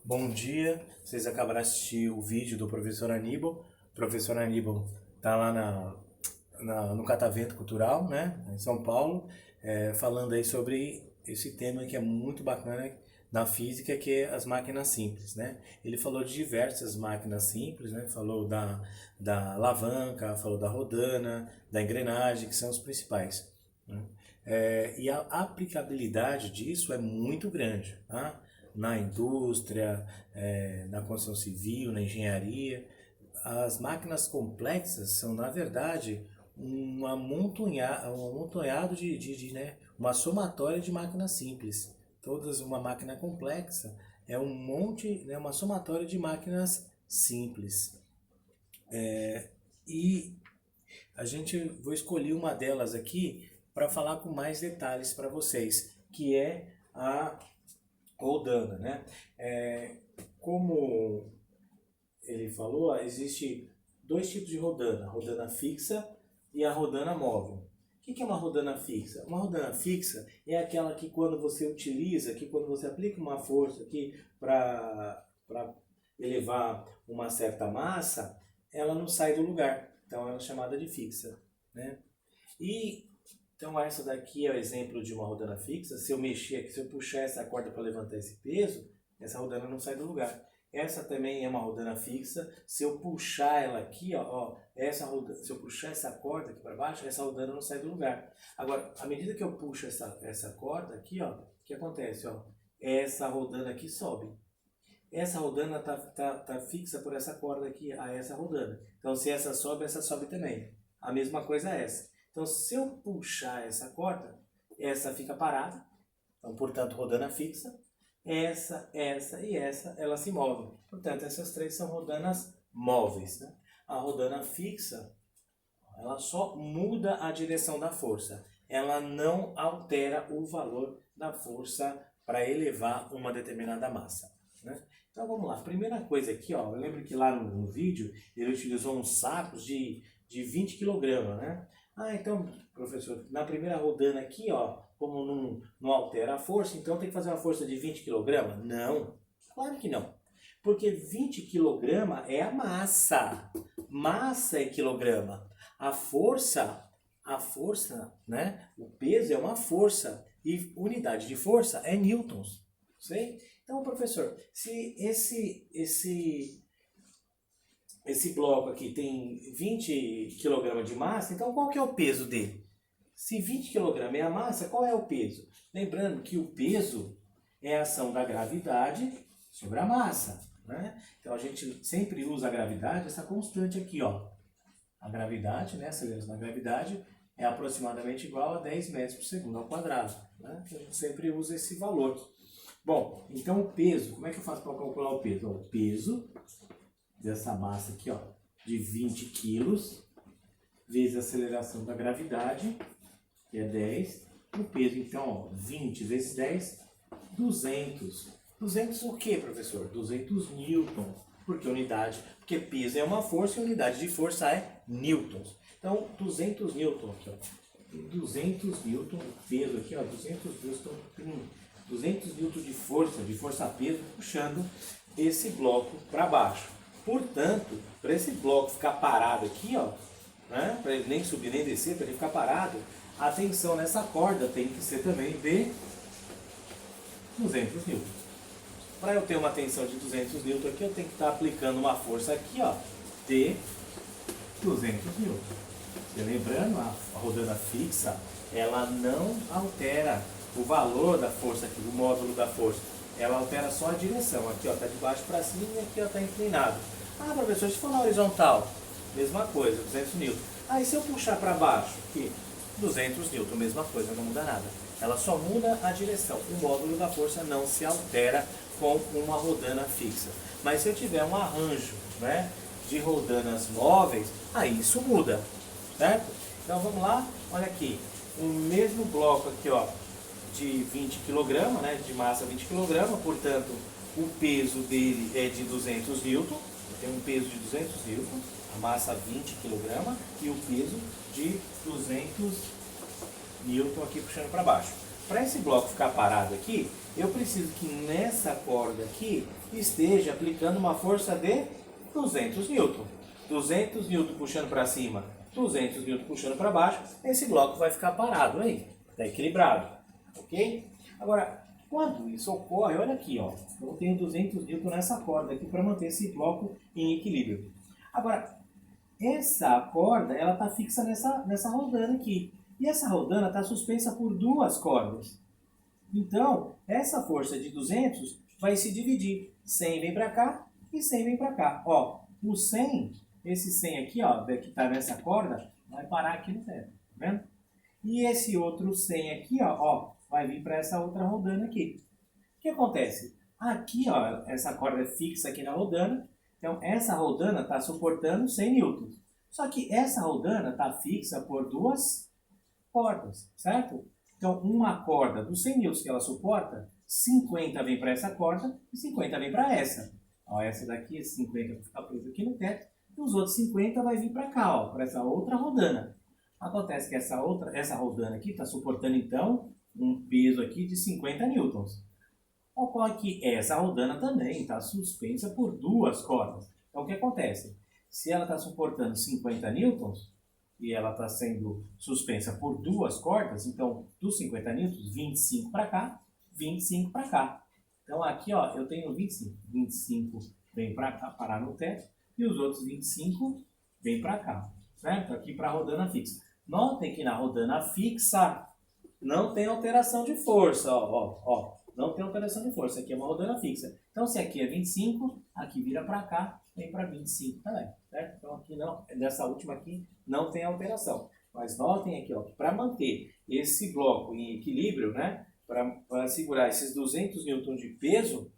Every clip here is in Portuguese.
Bom dia, vocês acabaram de assistir o vídeo do professor Aníbal. O professor Aníbal está lá no Catavento Cultural, né, em São Paulo, falando aí sobre esse tema que é muito bacana na física, que é as máquinas simples, né? Ele falou de diversas máquinas simples, né? Falou da alavanca, falou da rodana, da engrenagem, que são os principais, né? E a aplicabilidade disso é muito grande, tá? Na indústria, na construção civil, na engenharia. As máquinas complexas são, na verdade, um amontoado né, uma somatória de máquinas simples. Uma máquina complexa é um monte, né, uma somatória de máquinas simples. E vou escolher uma delas aqui para falar com mais detalhes para vocês, que é a rodana, né? Como ele falou, existe dois tipos de rodana, a rodana fixa e a rodana móvel. O que é uma rodana fixa? Uma rodana fixa é aquela que quando você utiliza, que quando você aplica uma força aqui para elevar uma certa massa, ela não sai do lugar. Então ela é chamada de fixa, né? Então essa daqui é o exemplo de uma rodana fixa. Se eu mexer aqui, se eu puxar essa corda para levantar esse peso, essa rodana não sai do lugar. Essa também é uma rodana fixa. Se eu puxar ela aqui, se eu puxar essa corda aqui para baixo, essa rodana não sai do lugar. Agora, à medida que eu puxo essa corda aqui, o que acontece? Essa rodana aqui sobe. Essa rodana tá fixa por essa corda aqui a essa rodana. Então, se essa sobe também. A mesma coisa é essa. Então, se eu puxar essa corda, essa fica parada. Então, portanto, rodana fixa. Essa e essa, ela se movem. Portanto, essas três são rodanas móveis, né? A rodana fixa, ela só muda a direção da força. Ela não altera o valor da força para elevar uma determinada massa, né? Então, vamos lá. Primeira coisa aqui, eu lembro que lá no vídeo ele utilizou uns sacos de 20 kg, né? Então, professor, na primeira rodana aqui, como não altera a força, então tem que fazer uma força de 20 kg? Não, claro que não. Porque 20 kg é a massa. Massa é quilograma. A força, né? O peso é uma força. E unidade de força é newtons. Sei? Então, professor, se esse bloco aqui tem 20 kg de massa, então qual que é o peso dele? Se 20 kg é a massa, qual é o peso? Lembrando que o peso é a ação da gravidade sobre a massa, né? Então a gente sempre usa a gravidade, essa constante aqui, A gravidade, né? A aceleração da gravidade é aproximadamente igual a 10 metros por segundo ao quadrado, né? Então a gente sempre usa esse valor. Bom, então o peso, como é que eu faço para calcular o peso? O peso dessa massa aqui, de 20 quilos, vezes a aceleração da gravidade, que é 10. O peso, então, 20 vezes 10, 200. 200 o que, professor? 200 newton. Porque peso é uma força e unidade de força é newtons. Então, 200 newton aqui, 200 newton, peso aqui, 200 newton de força peso, puxando esse bloco para baixo. Portanto, para esse bloco ficar parado aqui, né, para ele nem subir nem descer, para ele ficar parado, a tensão nessa corda tem que ser também de 200 N. Para eu ter uma tensão de 200 N aqui, eu tenho que estar aplicando uma força aqui, de 200 N. E lembrando, a rodana fixa, ela não altera o valor da força aqui, o módulo da força. Ela altera só a direção. Aqui está de baixo para cima e aqui está inclinado. Professor, se for na horizontal, mesma coisa, 200 N. E se eu puxar para baixo, aqui, 200 N, mesma coisa, não muda nada. Ela só muda a direção. O módulo da força não se altera com uma rodana fixa. Mas se eu tiver um arranjo, né, de rodanas móveis, aí isso muda, certo? Então vamos lá, olha aqui, o mesmo bloco aqui, de 20 kg, né, de massa 20 kg, portanto, o peso dele é de 200 N, tem um peso de 200 N, a massa 20 kg e o peso de 200 N aqui puxando para baixo. Para esse bloco ficar parado aqui, eu preciso que nessa corda aqui esteja aplicando uma força de 200 N. 200 N puxando para cima, 200 N puxando para baixo, esse bloco vai ficar parado aí, está equilibrado, ok? Agora, quando isso ocorre, olha aqui, ó, eu tenho 200 N nessa corda aqui para manter esse bloco em equilíbrio. Agora, essa corda, ela está fixa nessa rodana aqui. E essa rodana está suspensa por duas cordas. Então, essa força de 200 vai se dividir. 100 vem para cá e 100 vem para cá. Ó, o 100, esse 100 aqui, ó, que está nessa corda, vai parar aqui no teto. Tá vendo? E esse outro 100 aqui, ó, vai vir para essa outra rodana aqui. O que acontece? Aqui, ó, essa corda é fixa aqui na rodana. Então, essa rodana está suportando 100 newtons. Só que essa rodana está fixa por duas cordas, certo? Então, uma corda dos 100 newtons que ela suporta, 50 vem para essa corda e 50 vem para essa. Ó, essa daqui, esse 50 vai ficar preso aqui no teto. E os outros 50 vai vir para cá, ó, para essa outra rodana. Acontece que essa rodana aqui está suportando, então, um peso aqui de 50 newtons. Ocorre que essa rodana também está suspensa por duas cordas. Então, o que acontece? Se ela está suportando 50 newtons e ela está sendo suspensa por duas cordas, então, dos 50 newtons, 25 para cá, 25 para cá. Então, aqui, ó, eu tenho 25. 25 vem para cá, parar no teto, e os outros 25 vem para cá, certo? Aqui para a rodana fixa. Notem que na rodana fixa não tem alteração de força, ó. Não tem alteração de força, aqui é uma rodana fixa. Então, se aqui é 25, aqui vira para cá, vem para 25 também, certo? Então, aqui não, nessa última aqui, não tem alteração. Mas notem aqui, ó, que para manter esse bloco em equilíbrio, né, para segurar esses 200 N de peso,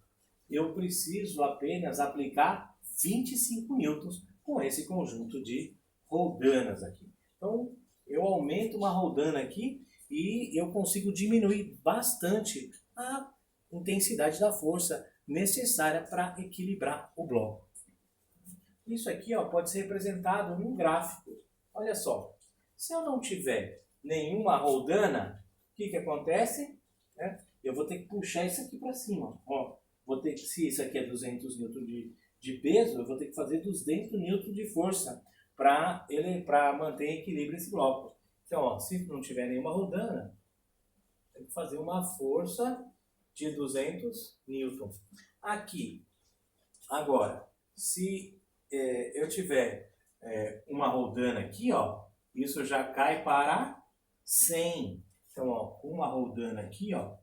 eu preciso apenas aplicar 25 N com esse conjunto de rodanas aqui. Então, eu aumento uma rodana aqui e eu consigo diminuir bastante a intensidade da força necessária para equilibrar o bloco. Isso aqui, ó, pode ser representado num gráfico. Olha só, se eu não tiver nenhuma rodana, o que acontece? Eu vou ter que puxar isso aqui para cima. Ó, vou ter que, se isso aqui é 200 N de peso, eu vou ter que fazer 200 N de força para manter em equilíbrio esse bloco. Então, ó, se não tiver nenhuma rodana, tem que fazer uma força de 200 N. Aqui, agora, se eu tiver uma rodana aqui, ó, isso já cai para 100. Então, ó, uma rodana aqui, ó,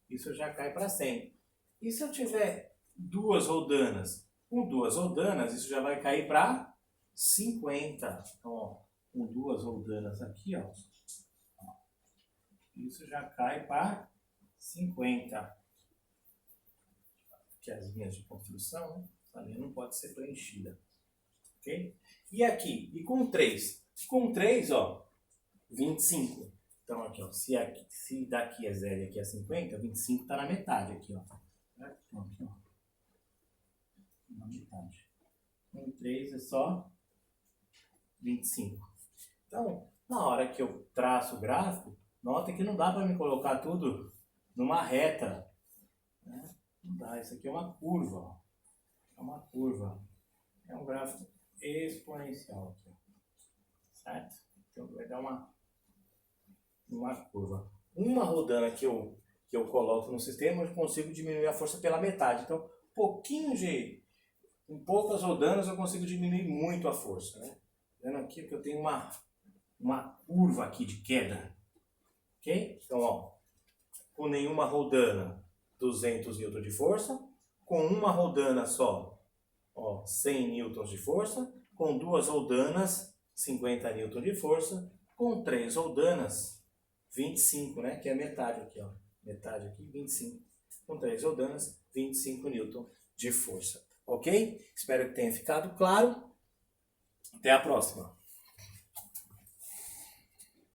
isso já cai para 100. E se eu tiver duas rodanas? Com duas rodanas, isso já vai cair para 50. Então, ó, com duas rodanas aqui, ó, isso já cai para 50. Que as linhas de construção, né? Essa linha não pode ser preenchida. Ok? E aqui, e com 3? Com 3, ó, 25. Então, aqui, ó, se daqui é 0 e aqui é 50, 25 está na metade aqui, ó. Certo? Então, aqui, ó. Na metade. Com 3 é só 25. Então, na hora que eu traço o gráfico, nota que não dá para me colocar tudo numa reta. Né? Não dá, isso aqui é uma curva. Ó. É uma curva. É um gráfico exponencial. Aqui, certo? Então vai dar uma curva. Uma rodana que eu coloco no sistema, eu consigo diminuir a força pela metade. Então, em poucas rodanas eu consigo diminuir muito a força. Né? Vendo aqui que eu tenho uma curva aqui de queda. Ok? Então, ó, com nenhuma rodana, 200 N de força. Com uma rodana só, ó, 100 N de força. Com duas rodanas, 50 N de força. Com 3 rodanas, 25, né? Que é metade aqui, ó. Metade aqui, 25. Com 3 rodanas, 25 N de força. Ok? Espero que tenha ficado claro. Até a próxima.